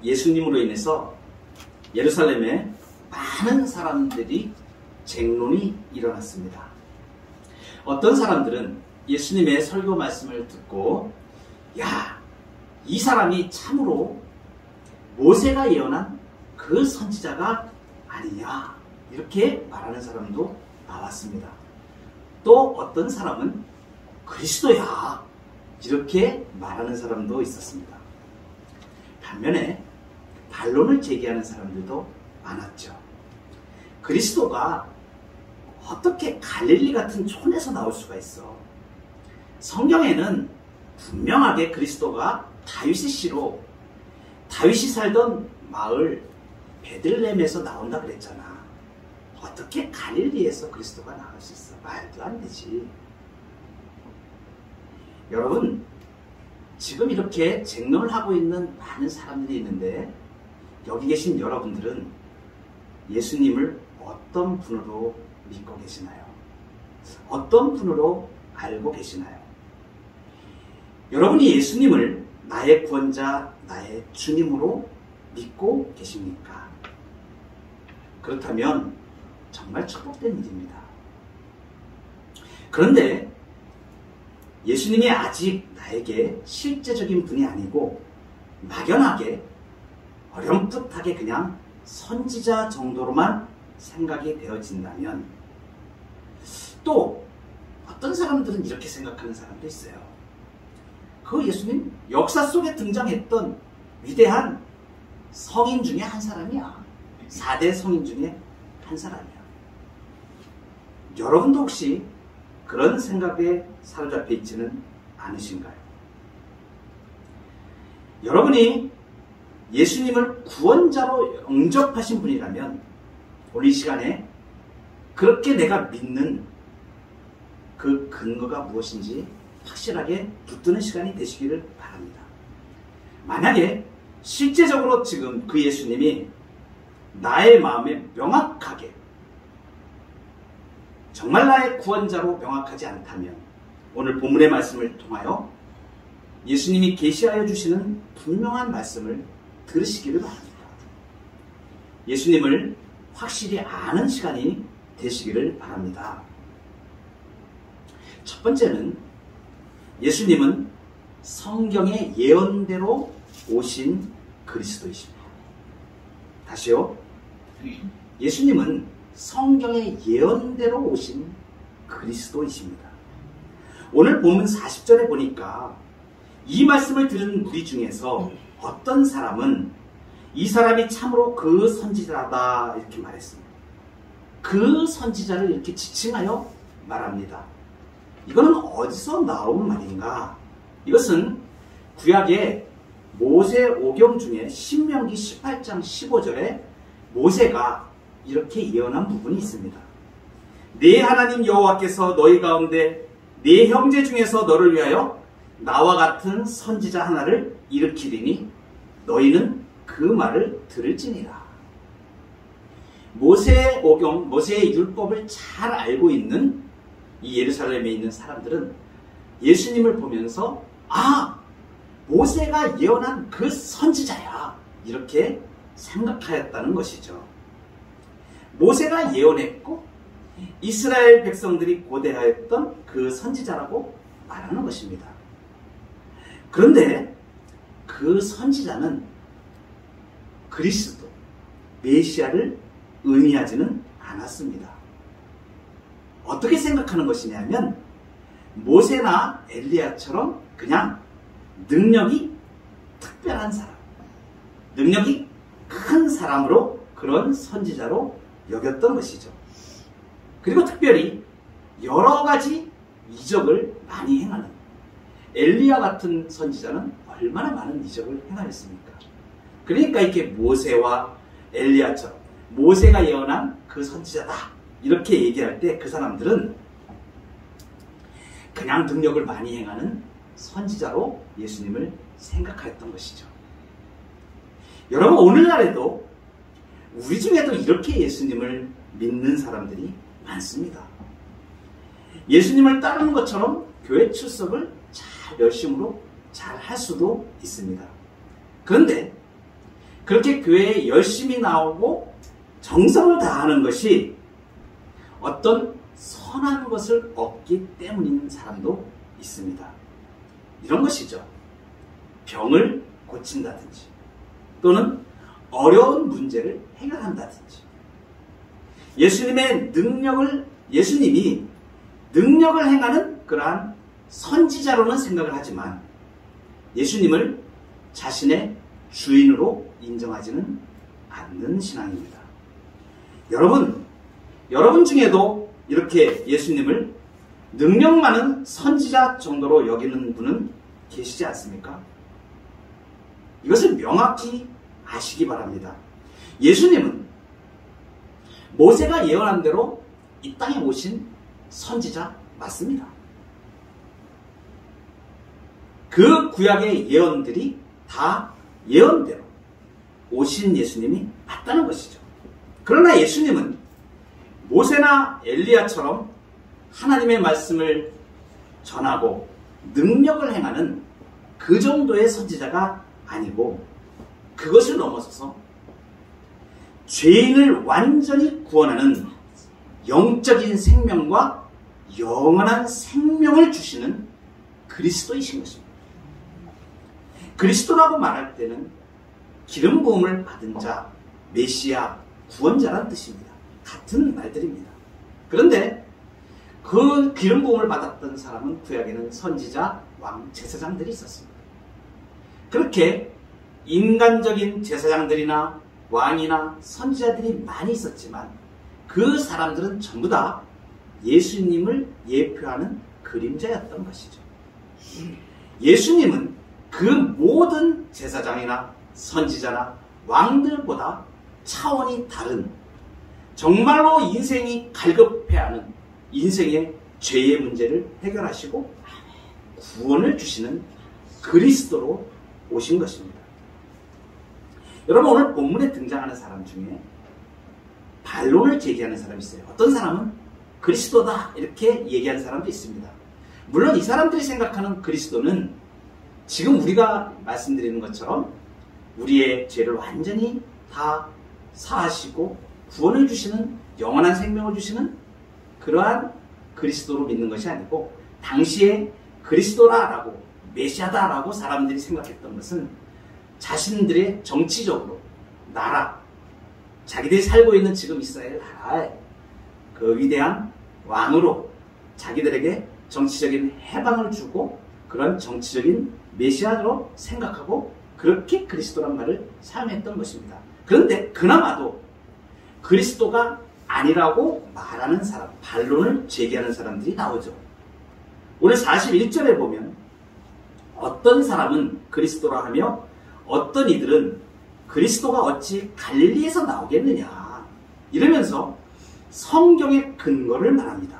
예수님으로 인해서 예루살렘에 많은 사람들이 쟁론이 일어났습니다. 어떤 사람들은 예수님의 설교 말씀을 듣고 야, 이 사람이 참으로 모세가 예언한 그 선지자가 아니냐 이렇게 말하는 사람도 나왔습니다. 또 어떤 사람은 그리스도야 이렇게 말하는 사람도 있었습니다. 반면에 반론을 제기하는 사람들도 많았죠. 그리스도가 어떻게 갈릴리 같은 촌에서 나올 수가 있어? 성경에는 분명하게 그리스도가 다윗의 씨로 다윗이 살던 마을 베들레헴에서 나온다 그랬잖아. 어떻게 갈릴리에서 그리스도가 나올 수 있어? 말도 안 되지. 여러분, 지금 이렇게 쟁론을 하고 있는 많은 사람들이 있는데 여기 계신 여러분들은 예수님을 어떤 분으로 믿고 계시나요? 어떤 분으로 알고 계시나요? 여러분이 예수님을 나의 구원자, 나의 주님으로 믿고 계십니까? 그렇다면 정말 축복된 일입니다. 그런데 예수님이 아직 나에게 실제적인 분이 아니고 막연하게 어렴풋하게 그냥 선지자 정도로만 생각이 되어진다면 또 어떤 사람들은 이렇게 생각하는 사람도 있어요. 그 예수님 역사 속에 등장했던 위대한 성인 중에 한 사람이야. 4대 성인 중에 한 사람이야. 여러분도 혹시 그런 생각에 사로잡혀 있지는 않으신가요? 여러분이 예수님을 구원자로 영접하신 분이라면 오늘 이 시간에 그렇게 내가 믿는 그 근거가 무엇인지 확실하게 붙드는 시간이 되시기를 바랍니다. 만약에 실제적으로 지금 그 예수님이 나의 마음에 명확하게 정말 나의 구원자로 명확하지 않다면 오늘 본문의 말씀을 통하여 예수님이 계시하여 주시는 분명한 말씀을 들으시기를 바랍니다. 예수님을 확실히 아는 시간이 되시기를 바랍니다. 첫 번째는 예수님은 성경의 예언대로 오신 그리스도이십니다. 다시요. 예수님은 성경의 예언대로 오신 그리스도이십니다. 오늘 본문 40절에 보니까 이 말씀을 들은 무리 중에서 어떤 사람은 이 사람이 참으로 그 선지자다 이렇게 말했습니다. 그 선지자를 이렇게 지칭하여 말합니다. 이거는 어디서 나온 말인가? 이것은 구약의 모세 오경 중에 신명기 18장 15절에 모세가 이렇게 예언한 부분이 있습니다. 네 하나님 여호와께서 너희 가운데 네 형제 중에서 너를 위하여 나와 같은 선지자 하나를 일으키리니 너희는 그 말을 들을지니라. 모세의 오경, 모세의 율법을 잘 알고 있는 이 예루살렘에 있는 사람들은 예수님을 보면서 아! 모세가 예언한 그 선지자야 이렇게 생각하였다는 것이죠. 모세가 예언했고 이스라엘 백성들이 고대하였던 그 선지자라고 말하는 것입니다. 그런데 그 선지자는 그리스도, 메시아를 의미하지는 않았습니다. 어떻게 생각하는 것이냐면 모세나 엘리야처럼 그냥 능력이 특별한 사람, 능력이 큰 사람으로 그런 선지자로 여겼던 것이죠. 그리고 특별히 여러 가지 이적을 많이 행하는 엘리야 같은 선지자는 얼마나 많은 이적을 행하였습니까? 그러니까 이렇게 모세와 엘리야처럼 모세가 예언한 그 선지자다 이렇게 얘기할 때 그 사람들은 그냥 능력을 많이 행하는 선지자로 예수님을 생각하였던 것이죠. 여러분 오늘날에도 우리 중에도 이렇게 예수님을 믿는 사람들이 많습니다. 예수님을 따르는 것처럼 교회 출석을 잘 열심으로 잘 할 수도 있습니다. 그런데 그렇게 교회에 열심히 나오고 정성을 다하는 것이 어떤 선한 것을 얻기 때문인 사람도 있습니다. 이런 것이죠. 병을 고친다든지 또는 어려운 문제를 해결한다든지 예수님이 능력을 행하는 그러한 선지자로는 생각을 하지만 예수님을 자신의 주인으로 인정하지는 않는 신앙입니다. 여러분 중에도 이렇게 예수님을 능력 많은 선지자 정도로 여기는 분은 계시지 않습니까? 이것을 명확히 아시기 바랍니다. 예수님은 모세가 예언한 대로 이 땅에 오신 선지자 맞습니다. 그 구약의 예언들이 다 예언대로 오신 예수님이 맞다는 것이죠. 그러나 예수님은 모세나 엘리야처럼 하나님의 말씀을 전하고 능력을 행하는 그 정도의 선지자가 아니고 그것을 넘어서서 죄인을 완전히 구원하는 영적인 생명과 영원한 생명을 주시는 그리스도이신 것입니다. 그리스도라고 말할 때는 기름 부음을 받은 자, 메시아, 구원자라는 뜻입니다. 같은 말들입니다. 그런데 그 기름 부음을 받았던 사람은 구약에는 선지자, 왕, 제사장들이 있었습니다. 그렇게 인간적인 제사장들이나 왕이나 선지자들이 많이 있었지만 그 사람들은 전부 다 예수님을 예표하는 그림자였던 것이죠. 예수님은 그 모든 제사장이나 선지자나 왕들보다 차원이 다른 정말로 인생이 갈급해하는 인생의 죄의 문제를 해결하시고 구원을 주시는 그리스도로 오신 것입니다. 여러분, 오늘 본문에 등장하는 사람 중에 반론을 제기하는 사람이 있어요. 어떤 사람은 그리스도다 이렇게 얘기하는 사람도 있습니다. 물론 이 사람들이 생각하는 그리스도는 지금 우리가 말씀드리는 것처럼 우리의 죄를 완전히 다 사하시고 구원을 주시는 영원한 생명을 주시는 그러한 그리스도로 믿는 것이 아니고 당시에 그리스도라라고 메시아다라고 사람들이 생각했던 것은 자신들의 정치적으로 나라, 자기들이 살고 있는 지금 이스라엘 나라에 그 위대한 왕으로 자기들에게 정치적인 해방을 주고 그런 정치적인 메시아로 생각하고 그렇게 그리스도란 말을 사용했던 것입니다. 그런데 그나마도 그리스도가 아니라고 말하는 사람, 반론을 제기하는 사람들이 나오죠. 오늘 41절에 보면 어떤 사람은 그리스도라 하며 어떤 이들은 그리스도가 어찌 갈릴리에서 나오겠느냐 이러면서 성경의 근거를 말합니다.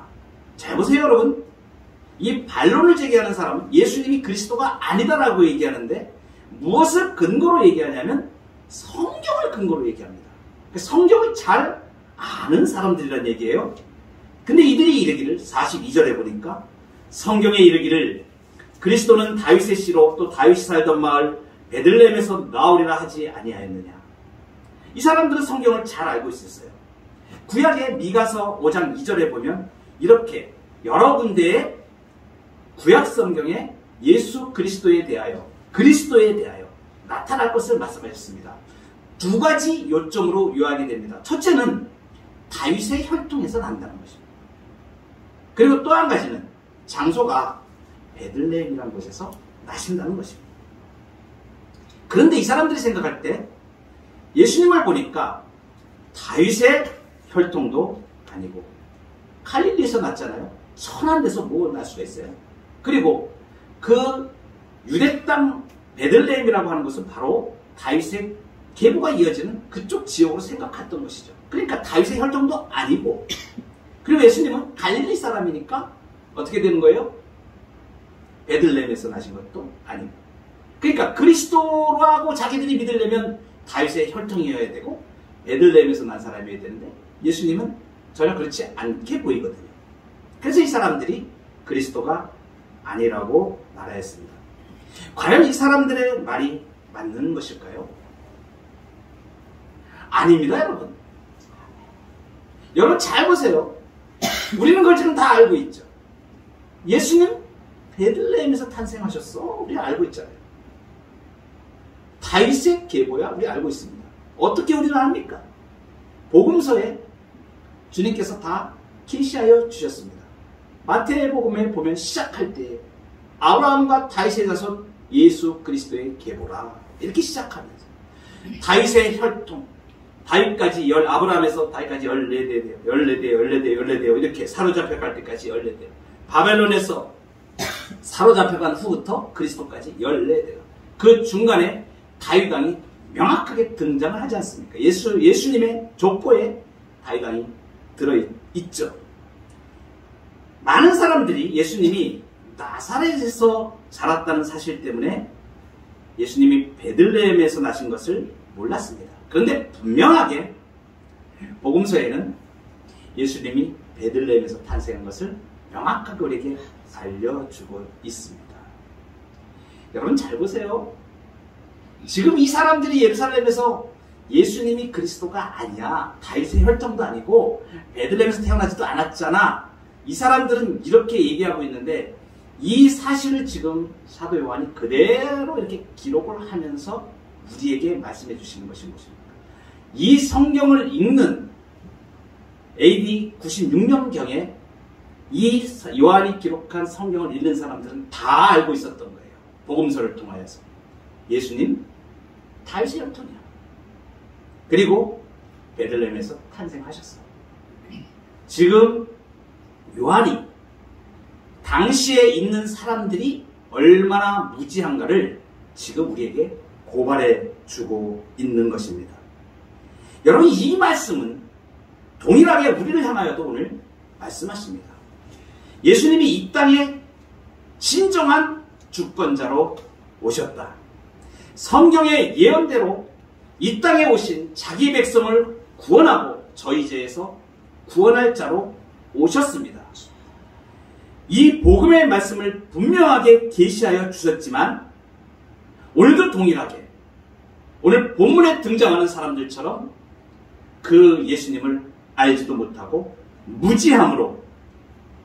잘 보세요, 여러분. 이 반론을 제기하는 사람은 예수님이 그리스도가 아니다라고 얘기하는데 무엇을 근거로 얘기하냐면 성경을 근거로 얘기합니다. 성경을 잘 아는 사람들이란 얘기예요. 근데 이들이 이르기를 42절에 보니까 성경에 이르기를 그리스도는 다윗의 씨로 또 다윗이 살던 마을 베들레헴에서 나오리라 하지 아니하였느냐. 이 사람들은 성경을 잘 알고 있었어요. 구약의 미가서 5장 2절에 보면 이렇게 여러 군데에 구약 성경에 예수 그리스도에 대하여 나타날 것을 말씀하셨습니다. 두 가지 요점으로 요약이 됩니다. 첫째는 다윗의 혈통에서 난다는 것입니다. 그리고 또 한 가지는 장소가 베들레헴이라는 곳에서 나신다는 것입니다. 그런데 이 사람들이 생각할 때 예수님을 보니까 다윗의 혈통도 아니고 갈릴리에서 났잖아요. 천한 데서 뭐 날 수가 있어요. 그리고 그 유대 땅 베들레헴이라고 하는 것은 바로 다윗의 계보가 이어지는 그쪽 지역으로 생각했던 것이죠. 그러니까 다윗의 혈통도 아니고 그리고 예수님은 갈릴리 사람이니까 어떻게 되는 거예요? 베들레헴에서 나신 것도 아니고 그러니까 그리스도라고 자기들이 믿으려면 다윗의 혈통이어야 되고 베들레헴에서 난 사람이어야 되는데 예수님은 전혀 그렇지 않게 보이거든요. 그래서 이 사람들이 그리스도가 아니라고 말하였습니다. 과연 이 사람들의 말이 맞는 것일까요? 아닙니다, 여러분. 여러분 잘 보세요. 우리는 그걸 지금 다 알고 있죠. 예수님 베들레헴에서 탄생하셨어. 우리 알고 있잖아요. 다윗의 계보야. 우리 알고 있습니다. 어떻게 우리는 압니까? 복음서에 주님께서 다 계시하여 주셨습니다. 마태복음에 보면 시작할 때 아브라함과 다윗의 자손 예수 그리스도의 계보라 이렇게 시작하면서 다윗의 혈통 다윗까지 아브라함에서 다윗까지 14대요 이렇게 사로잡혀 갈 때까지 14대요. 바벨론에서 사로잡혀간 후부터 그리스도까지 14대요. 그 중간에 다윗 왕이 명확하게 등장을 하지 않습니까? 예수님의 족보에 다윗 왕이 들어있죠. 많은 사람들이 예수님이 나사렛에서 자랐다는 사실 때문에 예수님이 베들레헴에서 나신 것을 몰랐습니다. 그런데 분명하게 복음서에는 예수님이 베들레헴에서 탄생한 것을 명확하게 우리에게 알려주고 있습니다. 여러분 잘 보세요. 지금 이 사람들이 예루살렘에서 예수님이 그리스도가 아니야, 다윗의 혈통도 아니고 베들레헴에서 태어나지도 않았잖아, 이 사람들은 이렇게 얘기하고 있는데 이 사실을 지금 사도 요한이 그대로 이렇게 기록을 하면서 우리에게 말씀해 주시는 것이 무엇입니까? 이 성경을 읽는 AD 96년경에 이 요한이 기록한 성경을 읽는 사람들은 다 알고 있었던 거예요. 복음서를 통하여서 예수님 다윗의 혈통이야. 그리고 베들레헴에서 탄생하셨어. 지금 요한이 당시에 있는 사람들이 얼마나 무지한가를 지금 우리에게 고발해 주고 있는 것입니다. 여러분, 이 말씀은 동일하게 우리를 향하여도 오늘 말씀하십니다. 예수님이 이 땅에 진정한 주권자로 오셨다. 성경의 예언대로 이 땅에 오신 자기 백성을 구원하고 저희 죄에서 구원할 자로 오셨습니다. 이 복음의 말씀을 분명하게 계시하여 주셨지만 오늘도 동일하게 오늘 본문에 등장하는 사람들처럼 그 예수님을 알지도 못하고 무지함으로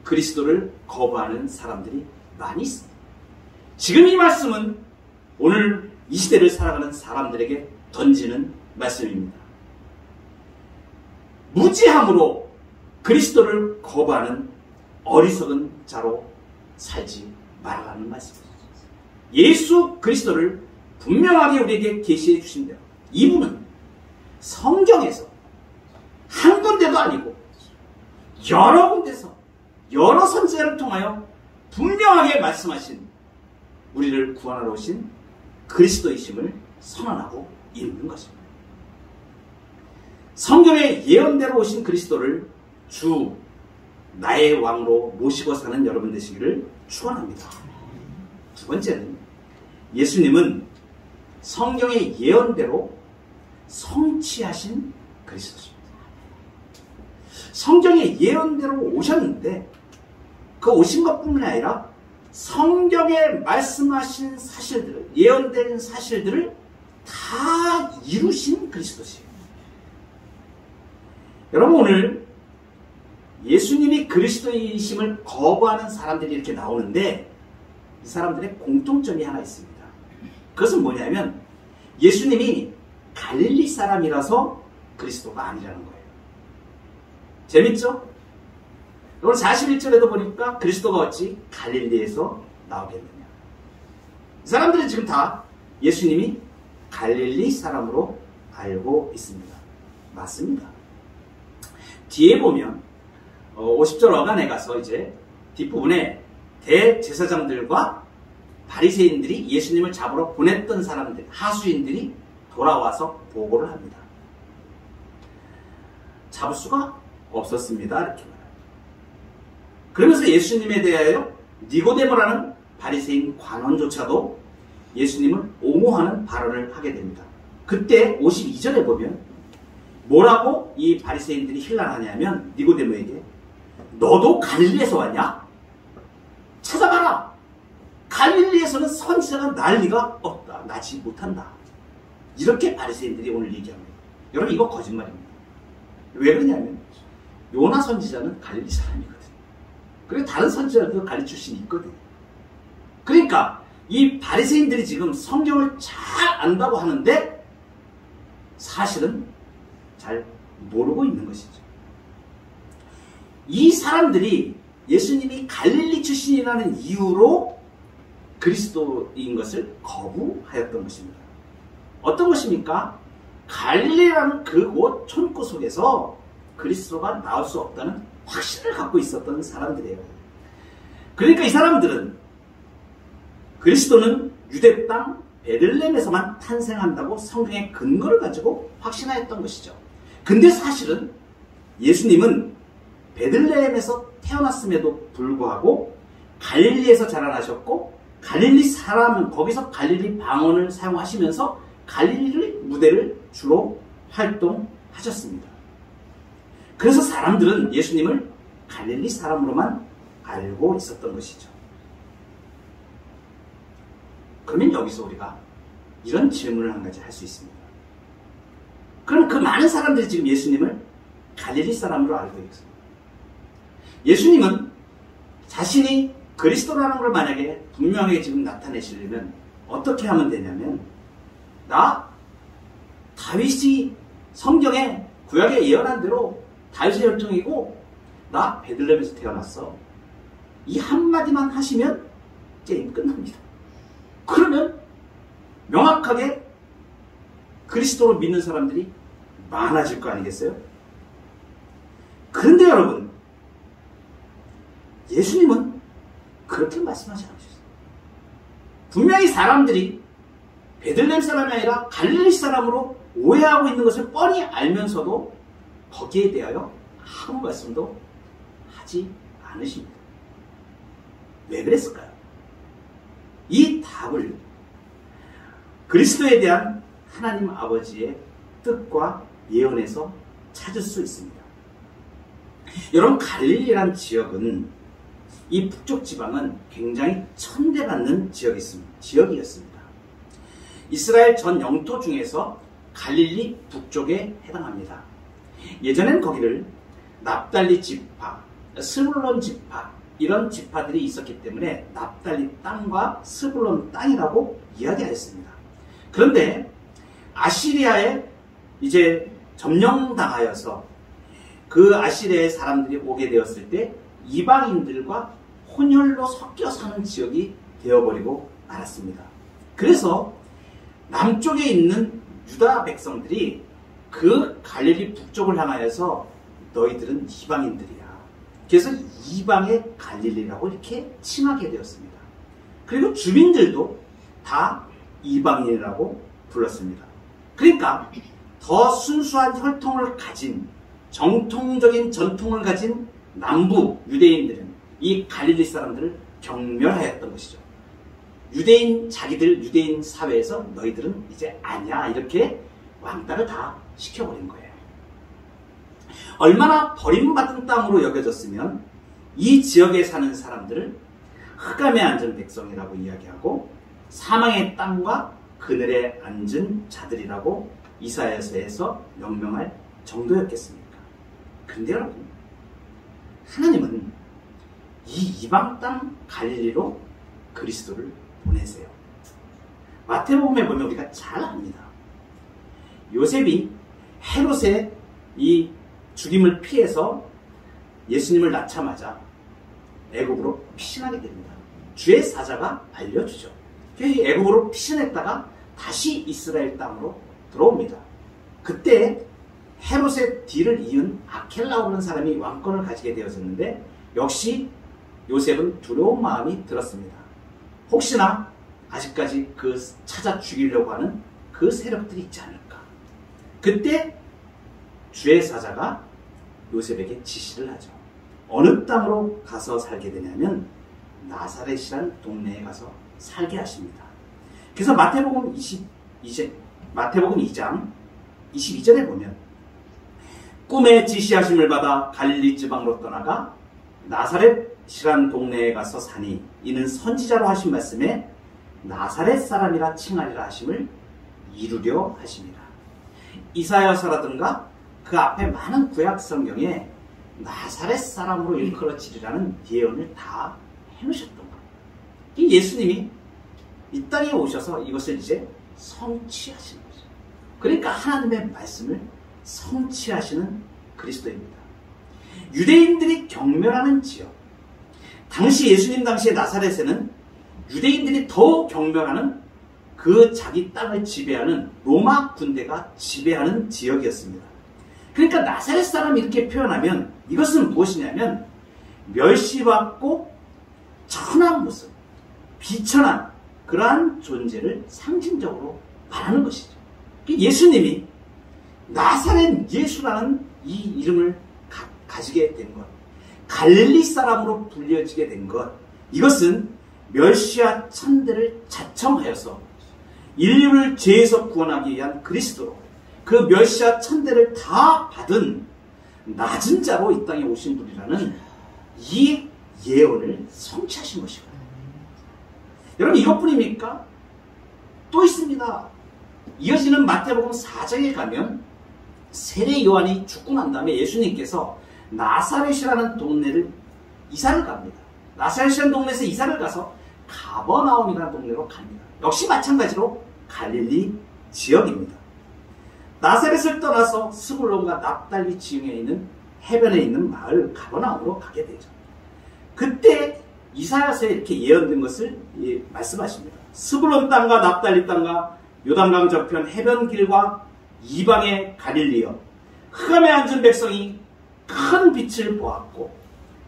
그리스도를 거부하는 사람들이 많이 있습니다. 지금 이 말씀은 오늘 이 시대를 살아가는 사람들에게 던지는 말씀입니다. 무지함으로 그리스도를 거부하는 어리석은 자로 살지 말라는 말씀입니다. 예수 그리스도를 분명하게 우리에게 계시해 주신 대로 이분은 성경에서 한 군데도 아니고 여러 군데서 여러 선지자를 통하여 분명하게 말씀하신 우리를 구원하러 오신 그리스도이심을 선언하고 있는 것입니다. 성경의 예언대로 오신 그리스도를 주 나의 왕으로 모시고 사는 여러분 되시기를 축원합니다. 두 번째는 예수님은 성경의 예언대로 성취하신 그리스도십니다. 성경의 예언대로 오셨는데 그 오신 것뿐만 아니라 성경에 말씀하신 사실들을, 예언된 사실들을 다 이루신 그리스도십니다. 여러분, 오늘 예수님이 그리스도이심을 거부하는 사람들이 이렇게 나오는데 이 사람들의 공통점이 하나 있습니다. 그것은 뭐냐면 예수님이 갈릴리 사람이라서 그리스도가 아니라는 거예요. 재밌죠? 오늘 41절에도 보니까 그리스도가 어찌 갈릴리에서 나오겠느냐. 이 사람들은 지금 다 예수님이 갈릴리 사람으로 알고 있습니다. 맞습니다. 뒤에 보면 50절 어간에 가서 이제 뒷부분에 대제사장들과 바리새인들이 예수님을 잡으러 보냈던 사람들, 하수인들이 돌아와서 보고를 합니다. 잡을 수가 없었습니다. 이렇게 말합니다. 그러면서 예수님에 대하여 니고데모라는 바리새인 관원조차도 예수님을 옹호하는 발언을 하게 됩니다. 그때 52절에 보면 뭐라고 이 바리새인들이 힐난하냐면 니고데모에게 너도 갈릴리에서 왔냐? 찾아봐라. 갈릴리에서는 선지자가 날 리가 없다. 나지 못한다. 이렇게 바리새인들이 오늘 얘기합니다. 여러분 이거 거짓말입니다. 왜 그러냐면 요나 선지자는 갈릴리 사람이거든요. 그리고 다른 선지자들도 갈릴리 출신이 있거든요. 그러니까 이 바리새인들이 지금 성경을 잘 안다고 하는데 사실은 잘 모르고 있는 것이죠. 이 사람들이 예수님이 갈릴리 출신이라는 이유로 그리스도인 것을 거부하였던 것입니다. 어떤 것입니까? 갈릴리라는 그곳 촌구 속에서 그리스도가 나올 수 없다는 확신을 갖고 있었던 사람들이에요. 그러니까 이 사람들은 그리스도는 유대 땅 베들레헴에서만 탄생한다고 성경의 근거를 가지고 확신하였던 것이죠. 근데 사실은 예수님은 베들레헴에서 태어났음에도 불구하고 갈릴리에서 자라나셨고 갈릴리 사람은 거기서 갈릴리 방언을 사용하시면서 갈릴리 무대를 주로 활동하셨습니다. 그래서 사람들은 예수님을 갈릴리 사람으로만 알고 있었던 것이죠. 그러면 여기서 우리가 이런 질문을 한 가지 할 수 있습니다. 그럼 그 많은 사람들이 지금 예수님을 갈릴리 사람으로 알고 있습니다. 예수님은 자신이 그리스도라는 걸 만약에 분명하게 지금 나타내시려면 어떻게 하면 되냐면 나 다윗이 성경에 구약에 예언한 대로 다윗의 혈통이고 나 베들레헴에서 태어났어. 이 한마디만 하시면 게임 끝납니다. 그러면 명확하게 그리스도를 믿는 사람들이 많아질 거 아니겠어요? 그런데 여러분, 예수님은 그렇게 말씀하지 않으셨어요. 분명히 사람들이 베들레헴 사람이 아니라 갈릴리 사람으로 오해하고 있는 것을 뻔히 알면서도 거기에 대하여 아무 말씀도 하지 않으십니다. 왜 그랬을까요? 이 답을 그리스도에 대한 하나님 아버지의 뜻과 예언에서 찾을 수 있습니다. 여러분, 갈릴리란 지역은 이 북쪽 지방은 굉장히 천대받는 지역이었습니다. 이스라엘 전 영토 중에서 갈릴리 북쪽에 해당합니다. 예전엔 거기를 납달리 지파, 스불론 지파 이런 지파들이 있었기 때문에 납달리 땅과 스불론 땅이라고 이야기하였습니다. 그런데 아시리아에 이제 점령당하여서 그 아시리아의 사람들이 오게 되었을 때 이방인들과 혼혈로 섞여 사는 지역이 되어버리고 말았습니다. 그래서 남쪽에 있는 유다 백성들이 그 갈릴리 북쪽을 향하여서 너희들은 이방인들이야. 그래서 이방의 갈릴리라고 이렇게 칭하게 되었습니다. 그리고 주민들도 다 이방인이라고 불렀습니다. 그러니까 더 순수한 혈통을 가진 정통적인 전통을 가진 남부 유대인들은 이 갈릴리 사람들을 경멸하였던 것이죠. 자기들 유대인 사회에서 너희들은 이제 아니야 이렇게 왕따를 다 시켜버린 거예요. 얼마나 버림받은 땅으로 여겨졌으면 이 지역에 사는 사람들을 흑암에 앉은 백성이라고 이야기하고 사망의 땅과 그늘에 앉은 자들이라고 이사야서에서 명명할 정도였겠습니까? 그런데 여러분, 하나님은 이 이방 땅 갈릴리로 그리스도를 보내세요. 마태복음에 보면 우리가 잘 압니다. 요셉이 헤롯의 이 죽임을 피해서 예수님을 낳자마자 애굽으로 피신하게 됩니다. 주의 사자가 알려주죠. 그래서 애굽으로 피신했다가 다시 이스라엘 땅으로 들어옵니다. 그때 헤롯의 뒤를 이은 아켈라오라는 사람이 왕권을 가지게 되었었는데 역시 요셉은 두려운 마음이 들었습니다. 혹시나 아직까지 그 찾아 죽이려고 하는 그 세력들이 있지 않을까. 그때 주의 사자가 요셉에게 지시를 하죠. 어느 땅으로 가서 살게 되냐면 나사렛이라는 동네에 가서 살게 하십니다. 그래서 마태복음 2장 22절에 보면 꿈에 지시하심을 받아 갈릴리 지방으로 떠나가 나사렛이라는 동네에 가서 사니 이는 선지자로 하신 말씀에 나사렛 사람이라 칭하리라 하심을 이루려 하십니다. 이사야서라든가 그 앞에 많은 구약 성경에 나사렛 사람으로 일컬어지리라는 예언을 다 해놓으셨던 거예요. 예수님이 이 땅에 오셔서 이것을 이제 성취하시는 거죠. 그러니까 하나님의 말씀을 성취하시는 그리스도입니다. 유대인들이 경멸하는 지역, 당시 예수님 당시의 나사렛에는 유대인들이 더 경멸하는 그 자기 땅을 지배하는 로마 군대가 지배하는 지역이었습니다. 그러니까 나사렛 사람이 이렇게 표현하면 이것은 무엇이냐면 멸시받고 천한 모습, 비천한 그러한 존재를 상징적으로 말하는 것이죠. 예수님이 나사렛 예수라는 이 이름을 가지게 된 것, 갈릴리 사람으로 불려지게 된 것, 이것은 멸시와 천대를 자청하여서 인류를 죄에서 구원하기 위한 그리스도로 그 멸시와 천대를 다 받은 낮은 자로 이 땅에 오신 분이라는 이 예언을 성취하신 것이거든요. 여러분, 이것뿐입니까? 또 있습니다. 이어지는 마태복음 4장에 가면 세례 요한이 죽고 난 다음에 예수님께서 나사렛이라는 동네를 이사를 갑니다. 나사렛이라는 동네에서 이사를 가서 가버나움이라는 동네로 갑니다. 역시 마찬가지로 갈릴리 지역입니다. 나사렛을 떠나서 스불론과 납달리 지역에 있는 해변에 있는 마을 가버나움으로 가게 되죠. 그때 이사야서에 이렇게 예언된 것을 말씀하십니다. 스불론 땅과 납달리 땅과 요단강 저편 해변길과 이방의 갈릴리여, 흑암에 앉은 백성이 큰 빛을 보았고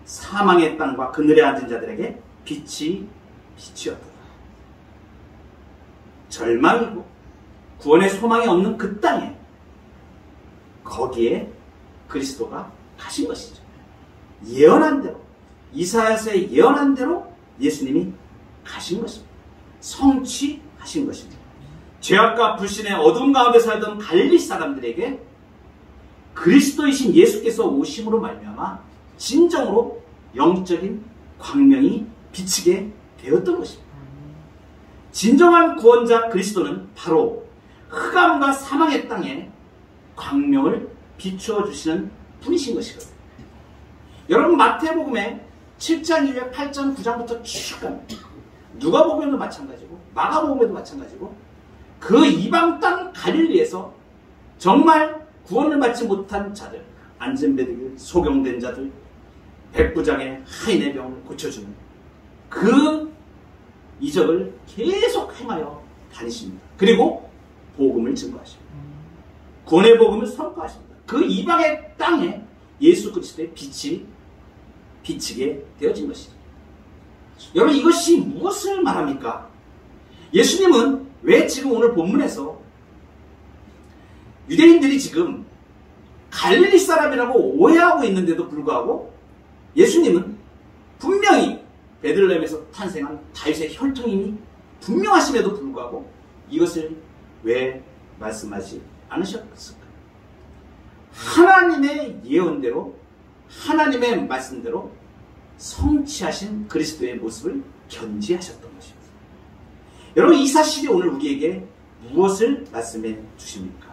사망의 땅과 그늘에 앉은 자들에게 빛이 빛이었다. 절망이고 구원의 소망이 없는 그 땅에 거기에 그리스도가 가신 것이죠. 예언한 대로, 이사야서에 예언한 대로 예수님이 가신 것입니다. 성취하신 것입니다. 죄악과 불신의 어두운 가운데 살던 갈릴리 사람들에게 그리스도이신 예수께서 오심으로 말미암아 진정으로 영적인 광명이 비치게 되었던 것입니다. 진정한 구원자 그리스도는 바로 흑암과 사망의 땅에 광명을 비추어 주시는 분이신 것이거든요. 여러분, 마태복음에 7장 이후에 8장 9장부터 쭉 갑니다. 누가복음에도 마찬가지고 마가복음에도 마찬가지고 그 이방 땅 갈릴리에서 정말 구원을 받지 못한 자들, 안전베드길 소경된 자들, 백부장의 하인의 병을 고쳐주는 그 이적을 계속 행하여 다니십니다. 그리고 복음을 증거하십니다. 구원의 복음을 선포하십니다. 그 이방의 땅에 예수 그리스도의 빛이 비치게 되어진 것이죠. 여러분, 이것이 무엇을 말합니까? 예수님은 왜 지금 오늘 본문에서 유대인들이 지금 갈릴리 사람이라고 오해하고 있는데도 불구하고 예수님은 분명히 베들레헴에서 탄생한 다윗의 혈통임이 분명하심에도 불구하고 이것을 왜 말씀하지 않으셨을까요? 하나님의 예언대로, 하나님의 말씀대로 성취하신 그리스도의 모습을 견지하셨던 것입니다. 여러분, 이 사실이 오늘 우리에게 무엇을 말씀해 주십니까?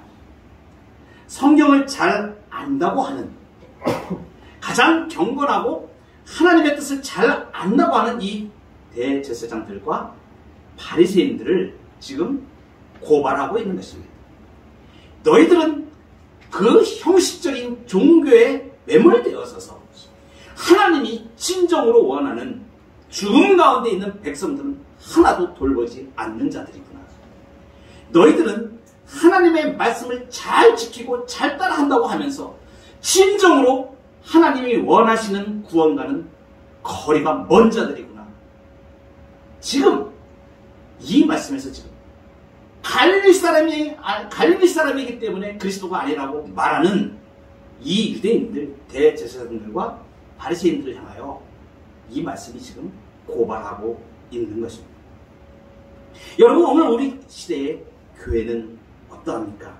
성경을 잘 안다고 하는, 가장 경건하고 하나님의 뜻을 잘 안다고 하는 이 대제사장들과 바리새인들을 지금 고발하고 있는 것입니다. 너희들은 그 형식적인 종교에 매몰되어서서 하나님이 진정으로 원하는 죽음 가운데 있는 백성들은 하나도 돌보지 않는 자들이구나. 너희들은 하나님의 말씀을 잘 지키고 잘 따라한다고 하면서 진정으로 하나님이 원하시는 구원과는 거리가 먼 자들이구나. 지금 이 말씀에서 지금 갈릴리 사람이기 때문에 그리스도가 아니라고 말하는 이 유대인들, 대제사장들과 바리새인들을 향하여 이 말씀이 지금 고발하고 있는 것입니다. 여러분, 오늘 우리 시대의 교회는 어떠합니까?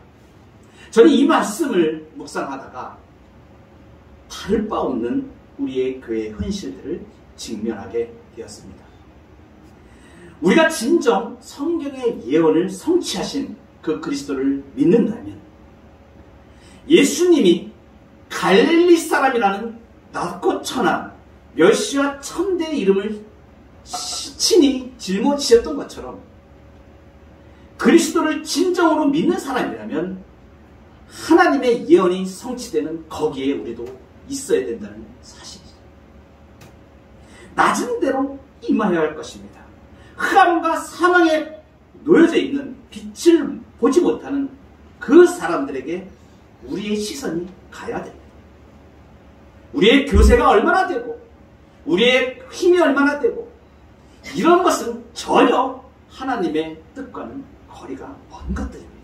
저는 이 말씀을 묵상하다가 다를 바 없는 우리의 교회의 현실들을 직면하게 되었습니다. 우리가 진정 성경의 예언을 성취하신 그 그리스도를 믿는다면 예수님이 갈릴리 사람이라는 낮고 천한 멸시와 천대의 이름을 친히 짊어지셨던 것처럼 그리스도를 진정으로 믿는 사람이라면 하나님의 예언이 성취되는 거기에 우리도 있어야 된다는 사실이죠. 낮은 대로 임하여야 할 것입니다. 흑암과 사망에 놓여져 있는 빛을 보지 못하는 그 사람들에게 우리의 시선이 가야 됩니다. 우리의 교세가 얼마나 되고 우리의 힘이 얼마나 되고 이런 것은 전혀 하나님의 뜻과는 거리가 먼 것들입니다.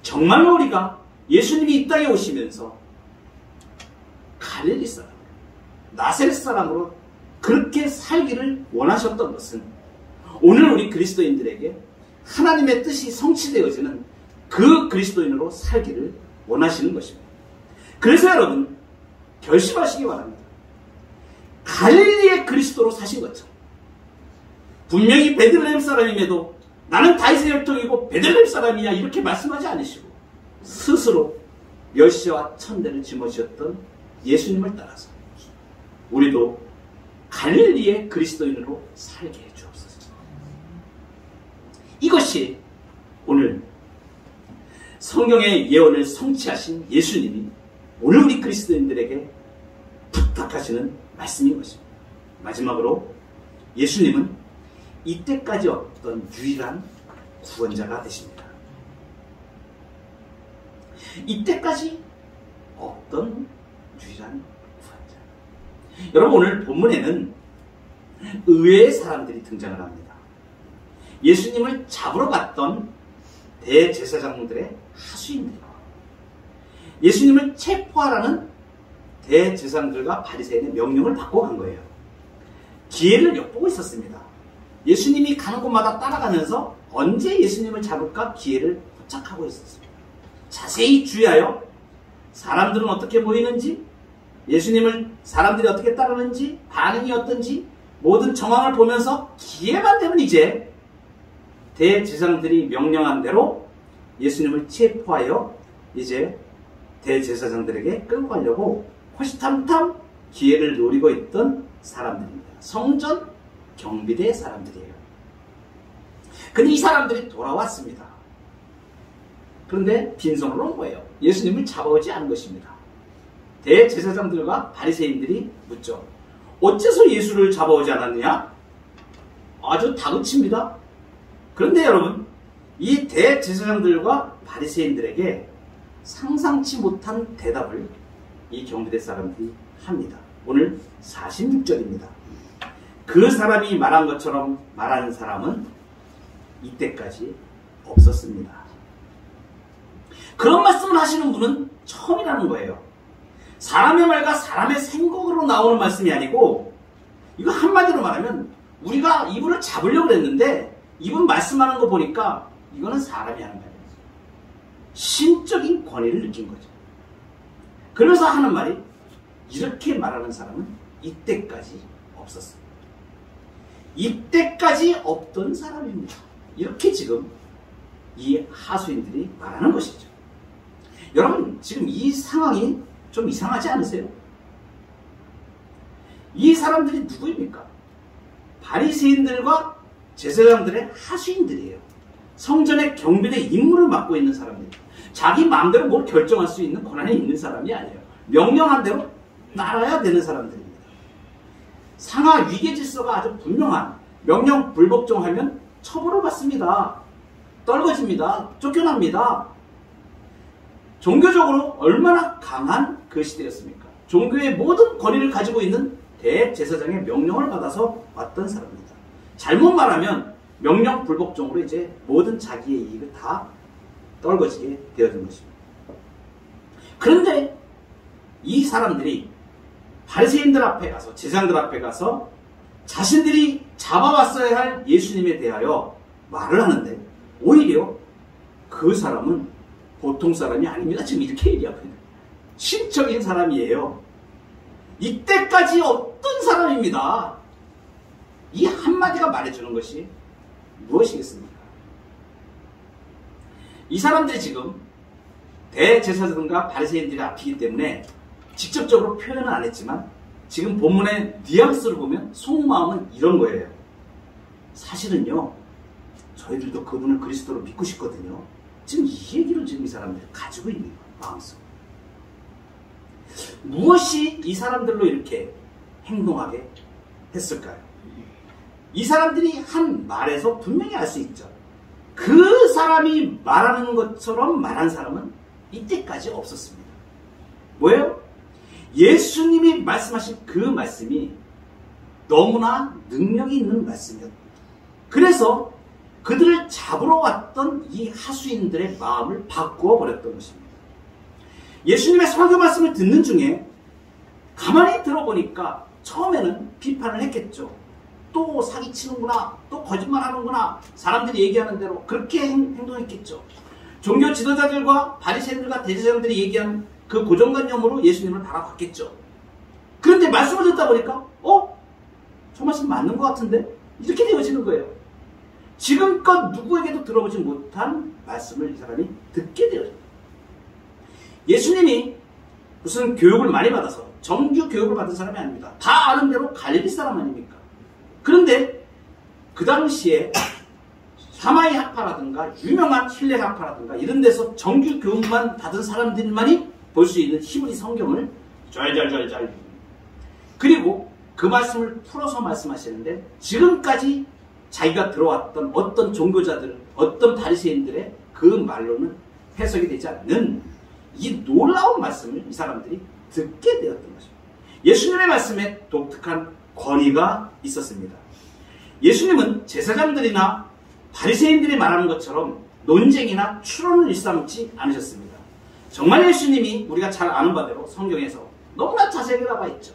정말로 우리가 예수님이 이 땅에 오시면서 갈릴리 사람, 나사렛 사람으로 그렇게 살기를 원하셨던 것은 오늘 우리 그리스도인들에게 하나님의 뜻이 성취되어지는 그 그리스도인으로 살기를 원하시는 것입니다. 그래서 여러분 결심하시기 바랍니다. 갈릴리의 그리스도로 사신 것처럼 분명히 베들레헴 사람임에도 나는 다윗의 혈통이고 베들레헴 사람이야 이렇게 말씀하지 않으시고 스스로 멸시와 천대를 짊어지셨던 예수님을 따라서 우리도 갈릴리의 그리스도인으로 살게 해주옵소서. 이것이 오늘 성경의 예언을 성취하신 예수님이 오늘 우리 그리스도인들에게 부탁하시는 말씀인 것입니다. 마지막으로 예수님은 이때까지 없던 유일한 구원자가 되십니다. 이때까지 없던 유일한 구원자. 여러분 오늘 본문에는 의외의 사람들이 등장을 합니다. 예수님을 잡으러 갔던 대제사장들의 하수인들이고 예수님을 체포하라는 대제사장들과 바리새인의 명령을 받고 간 거예요. 기회를 엿보고 있었습니다. 예수님이 가는 곳마다 따라가면서 언제 예수님을 잡을까 기회를 포착하고 있었습니다. 자세히 주의하여 사람들은 어떻게 모이는지, 예수님을 사람들이 어떻게 따르는지, 반응이 어떤지 모든 정황을 보면서 기회만 되면 이제 대제사장들이 명령한 대로 예수님을 체포하여 이제 대제사장들에게 끌고 가려고 호시탐탐 기회를 노리고 있던 사람들입니다. 성전 경비대 사람들이에요. 근데 이 사람들이 돌아왔습니다. 그런데 빈손으로 온 거예요. 예수님을 잡아오지 않은 것입니다. 대제사장들과 바리새인들이 묻죠. 어째서 예수를 잡아오지 않았느냐? 아주 다그칩니다. 그런데 여러분, 이 대제사장들과 바리새인들에게 상상치 못한 대답을 이 경비대 사람들이 합니다. 오늘 46절입니다. 그 사람이 말한 것처럼 말하는 사람은 이때까지 없었습니다. 그런 말씀을 하시는 분은 처음이라는 거예요. 사람의 말과 사람의 생각으로 나오는 말씀이 아니고 이거 한마디로 말하면 우리가 이분을 잡으려고 했는데 이분 말씀하는 거 보니까 이거는 사람이 하는 말이에요. 신적인 권위를 느낀 거죠. 그러면서 하는 말이 이렇게 말하는 사람은 이때까지 없었습니다. 이때까지 없던 사람입니다. 이렇게 지금 이 하수인들이 말하는 것이죠. 여러분 지금 이 상황이 좀 이상하지 않으세요? 이 사람들이 누구입니까? 바리새인들과 제사장들의 하수인들이에요. 성전의 경비대 임무를 맡고 있는 사람들이에요. 자기 마음대로 뭘 결정할 수 있는 권한이 있는 사람이 아니에요. 명령한 대로 따라야 되는 사람들입니다. 상하 위계 질서가 아주 분명한 명령 불복종하면 처벌을 받습니다. 떨궈집니다. 쫓겨납니다. 종교적으로 얼마나 강한 그 시대였습니까? 종교의 모든 권위를 가지고 있는 대제사장의 명령을 받아서 왔던 사람입니다. 잘못 말하면 명령 불복종으로 이제 모든 자기의 이익을 다 떨궈지게 되어진 것입니다. 그런데 이 사람들이 바리새인들 앞에 가서 제사장들 앞에 가서 자신들이 잡아왔어야 할 예수님에 대하여 말을 하는데 오히려 그 사람은 보통 사람이 아닙니다. 지금 이렇게 얘기하거든요. 신적인 사람이에요. 이때까지 없던 사람입니다. 이 한마디가 말해주는 것이 무엇이겠습니까? 이 사람들이 지금 대제사장과 바리새인들의 앞이기 때문에 직접적으로 표현은 안 했지만 지금 본문의 뉘앙스를 보면 속마음은 이런 거예요. 사실은요, 저희들도 그분을 그리스도로 믿고 싶거든요. 지금 이 얘기를 지금 이 사람들이 가지고 있는 거예요, 마음속에. 무엇이 이 사람들로 이렇게 행동하게 했을까요? 이 사람들이 한 말에서 분명히 알 수 있죠. 그 사람이 말하는 것처럼 말한 사람은 이때까지 없었습니다. 뭐예요? 예수님이 말씀하신 그 말씀이 너무나 능력이 있는 말씀이었습니다. 그래서 그들을 잡으러 왔던 이 하수인들의 마음을 바꾸어 버렸던 것입니다. 예수님의 설교 말씀을 듣는 중에 가만히 들어보니까 처음에는 비판을 했겠죠. 또 사기치는구나, 또 거짓말하는구나, 사람들이 얘기하는 대로 그렇게 행동했겠죠. 종교 지도자들과 바리새인들과 대제사장들이 얘기한 그 고정관념으로 예수님을 바라봤겠죠. 그런데 말씀을 듣다 보니까 저 말씀 맞는 것 같은데? 이렇게 되어지는 거예요. 지금껏 누구에게도 들어보지 못한 말씀을 이 사람이 듣게 되어집니다. 예수님이 무슨 교육을 많이 받아서 정규 교육을 받은 사람이 아닙니다. 다 아는 대로 갈릴리 사람 아닙니까? 그런데 그 당시에 사마이 학파라든가 유명한 힐레 학파라든가 이런 데서 정규 교육만 받은 사람들만이 볼 수 있는 히브리 성경을 잘 그리고 그 말씀을 풀어서 말씀하시는데 지금까지 자기가 들어왔던 어떤 종교자들, 어떤 바리새인들의 그 말로는 해석이 되지 않는 이 놀라운 말씀을 이 사람들이 듣게 되었던 것입니다. 예수님의 말씀에 독특한 권위가 있었습니다. 예수님은 제사장들이나 바리새인들이 말하는 것처럼 논쟁이나 추론을 일삼지 않으셨습니다. 정말 예수님이 우리가 잘 아는 바대로 성경에서 너무나 자세하게 나와 있죠.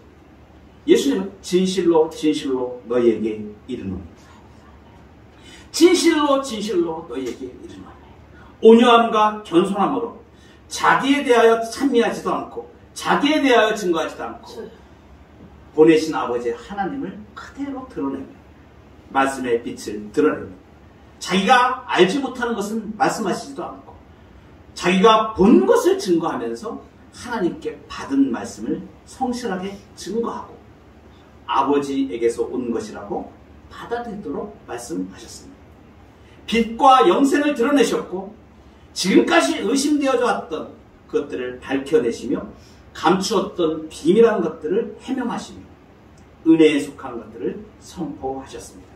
예수님은 진실로 진실로 너희에게 이르노니, 진실로 진실로 너희에게 이르노니, 온유함과 겸손함으로 자기에 대하여 찬미하지도 않고 자기에 대하여 증거하지도 않고 보내신 아버지 하나님을 그대로 드러내며 말씀의 빛을 드러내며 자기가 알지 못하는 것은 말씀하시지도 않고 자기가 본 것을 증거하면서 하나님께 받은 말씀을 성실하게 증거하고 아버지에게서 온 것이라고 받아들이도록 말씀하셨습니다. 빛과 영생을 드러내셨고 지금까지 의심되어져 왔던 그것들을 밝혀내시며 감추었던 비밀한 것들을 해명하시며 은혜에 속한 것들을 선포하셨습니다.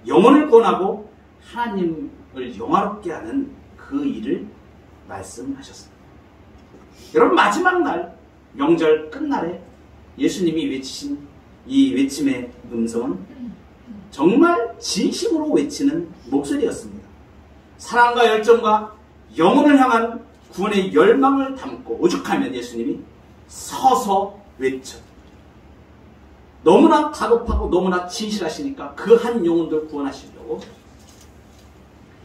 영혼을 구원하고 하나님을 영화롭게 하는 그 일을 말씀하셨습니다. 여러분, 마지막 날 명절 끝날에 예수님이 외치신 이 외침의 음성은 정말 진심으로 외치는 목소리였습니다. 사랑과 열정과 영혼을 향한 구원의 열망을 담고 오죽하면 예수님이 서서 외쳐 너무나 다급하고 너무나 진실하시니까 그 한 영혼들 구원하시려고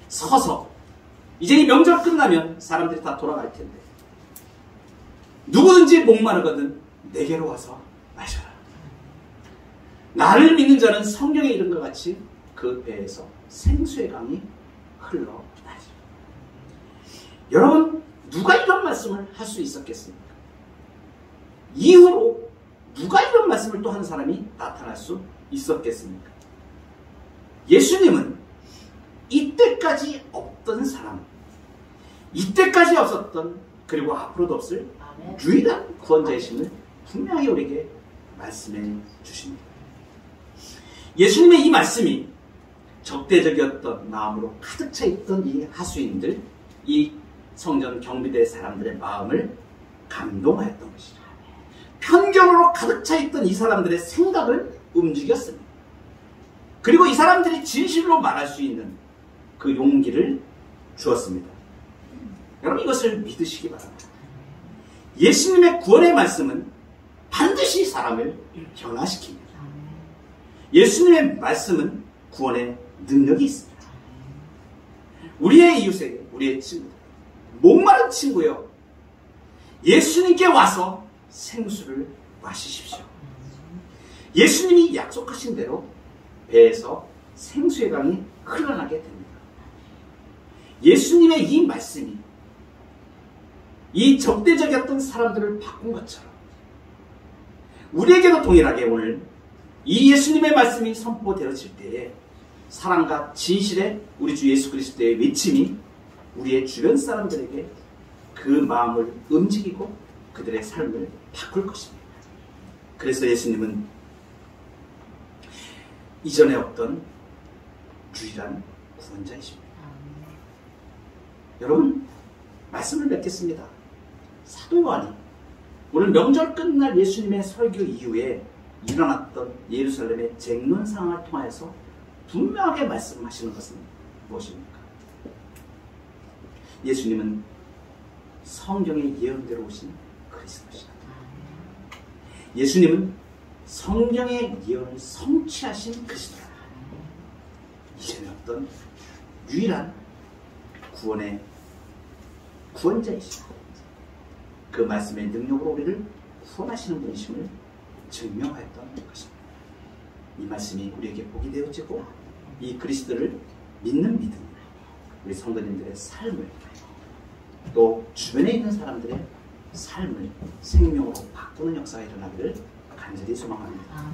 서서 이제 이 명절 끝나면 사람들이 다 돌아갈 텐데 누구든지 목마르거든 내게로 와서 마셔라. 나를 믿는 자는 성경에 이른 것 같이 그 배에서 생수의 강이 흘러나지. 여러분, 누가 이런 말씀을 할 수 있었겠습니까? 이후로 누가 이런 말씀을 또 하는 사람이 나타날 수 있었겠습니까? 예수님은 이때까지 없던 사람, 이때까지 없었던 그리고 앞으로도 없을 유일한 구원자이심을 분명히 우리에게 말씀해 주십니다. 예수님의 이 말씀이 적대적이었던 마음으로 가득 차 있던 이 하수인들, 이 성전 경비대 사람들의 마음을 감동하였던 것이죠. 편견으로 가득 차 있던 이 사람들의 생각을 움직였습니다. 그리고 이 사람들이 진실로 말할 수 있는 그 용기를 주었습니다. 여러분, 이것을 믿으시기 바랍니다. 예수님의 구원의 말씀은 반드시 사람을 변화시킵니다. 예수님의 말씀은 구원의 능력이 있습니다. 우리의 이웃에게, 우리의 친구들, 목마른 친구요, 예수님께 와서 생수를 마시십시오. 예수님이 약속하신 대로 배에서 생수의 강이 흘러나게 됩니다. 예수님의 이 말씀이 이 적대적이었던 사람들을 바꾼 것처럼 우리에게도 동일하게 오늘 이 예수님의 말씀이 선포되어질 때에 사랑과 진실의 우리 주 예수 그리스도의 외침이 우리의 주변 사람들에게 그 마음을 움직이고 그들의 삶을 바꿀 것입니다. 그래서 예수님은 이전에 없던 유일한 구원자이십니다. 여러분, 말씀을 맺겠습니다. 사도 요한이 오늘 명절 끝날 예수님의 설교 이후에 일어났던 예루살렘의 쟁론 상황을 통하여서 분명하게 말씀하시는 것은 무엇입니까? 예수님은 성경의 예언대로 오신 그리스도시다. 예수님은 성경의 예언을 성취하신 그리스도다. 이전에 없던 유일한 구원의 구원자이시다. 그 말씀의 능력으로 우리를 구원하시는 분이심을 증명하였던 것입니다. 이 말씀이 우리에게 복이 되어지고 이 그리스도를 믿는 믿음, 우리 성도님들의 삶을 또 주변에 있는 사람들의 삶을 생명으로 바꾸는 역사가 일어나기를 간절히 소망합니다.